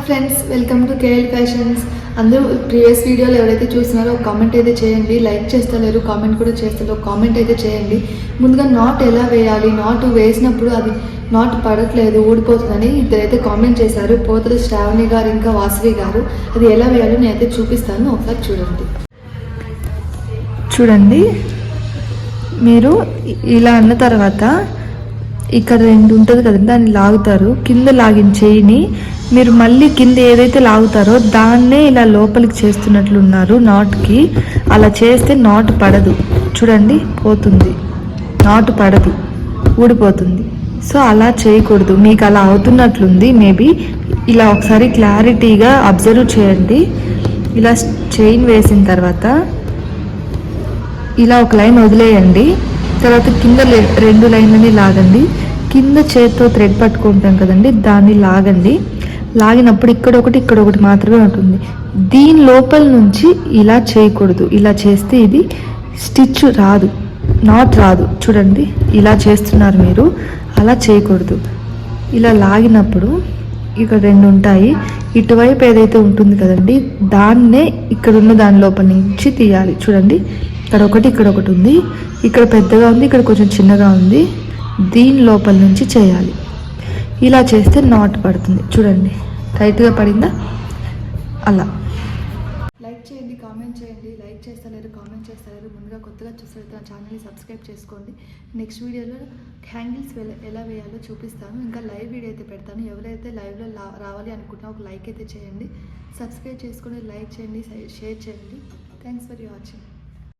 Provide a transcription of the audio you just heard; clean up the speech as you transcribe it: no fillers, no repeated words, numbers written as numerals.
Friends, welcome to KL fashions. అందరూ previous వీడియోలు ఎవరైతే చూస్తున్నారో కామెంట్ అయితే చేయండి. లైక్ చేస్తలేరు, కామెంట్ కూడా చేస్తలేరు, కామెంట్ అయితే చేయండి. ముందుగా నాట్ ఎలా వేయాలి, నాట్ వేసినప్పుడు అది నాట్ పడట్లేదు, ఊడిపోతుందని ఇద్దరైతే కామెంట్ చేశారు. పోతల శ్రావణి గారు ఇంకా వాసవి గారు. అది ఎలా వేయాలో నేనైతే చూపిస్తాను, ఒకసారి చూడండి. మీరు ఇలా అన్న తర్వాత ఇక్కడ రెండు ఉంటుంది కదండి, దాన్ని లాగుతారు. కింద లాగిన చేయిని మీరు మళ్ళీ కింద ఏదైతే లాగుతారో దాన్నే ఇలా లోపలికి చేస్తున్నట్లున్నారు నాట్కి. అలా చేస్తే నాట్ పడదు, చూడండి పోతుంది, నాట్ పడదు, ఊడిపోతుంది. సో అలా చేయకూడదు. మీకు అలా అవుతున్నట్లుంది, మేబీ ఇలా ఒకసారి క్లారిటీగా అబ్జర్వ్ చేయండి. ఇలా చైన్ వేసిన తర్వాత ఇలా ఒక లైన్ వదిలేయండి. తర్వాత కింద రెండు లైన్లని లాగండి. కింద చేత్తో థ్రెడ్ పట్టుకుంటాం కదండి, దాన్ని లాగండి. లాగినప్పుడు ఇక్కడ ఒకటి మాత్రమే ఉంటుంది. దీని లోపల నుంచి ఇలా చేయకూడదు. ఇలా చేస్తే ఇది స్టిచ్ రాదు, నాట్ రాదు. చూడండి ఇలా చేస్తున్నారు మీరు, అలా చేయకూడదు. ఇలా లాగినప్పుడు ఇక్కడ రెండు ఉంటాయి. ఇటువైపు ఏదైతే ఉంటుంది కదండి, దాన్నే ఇక్కడున్న దాని లోపల నుంచి తీయాలి. చూడండి ఇక్కడ ఒకటి ఉంది, ఇక్కడ పెద్దగా ఉంది, ఇక్కడ కొంచెం చిన్నగా ఉంది. దీని లోపల నుంచి చేయాలి. ఇలా చేస్తే నాట్ పడుతుంది. చూడండి టైట్గా పడిందా. అలా లైక్ చేయండి, కామెంట్ చేయండి. లైక్ చేస్తలేరు, కామెంట్ చేస్తలేరు. ముందుగా కొత్తగా చూస్తే నా ఛానల్ని సబ్స్క్రైబ్ చేసుకోండి. నెక్స్ట్ వీడియోలో హ్యాంగిల్స్ ఎలా వేయాలో చూపిస్తాను. ఇంకా లైవ్ వీడియో అయితే పెడతాను. ఎవరైతే లైవ్లో రావాలి అనుకుంటున్నా ఒక లైక్ అయితే చేయండి. సబ్స్క్రైబ్ చేసుకొని లైక్ చేయండి, షేర్ చేయండి. Thanks for watching.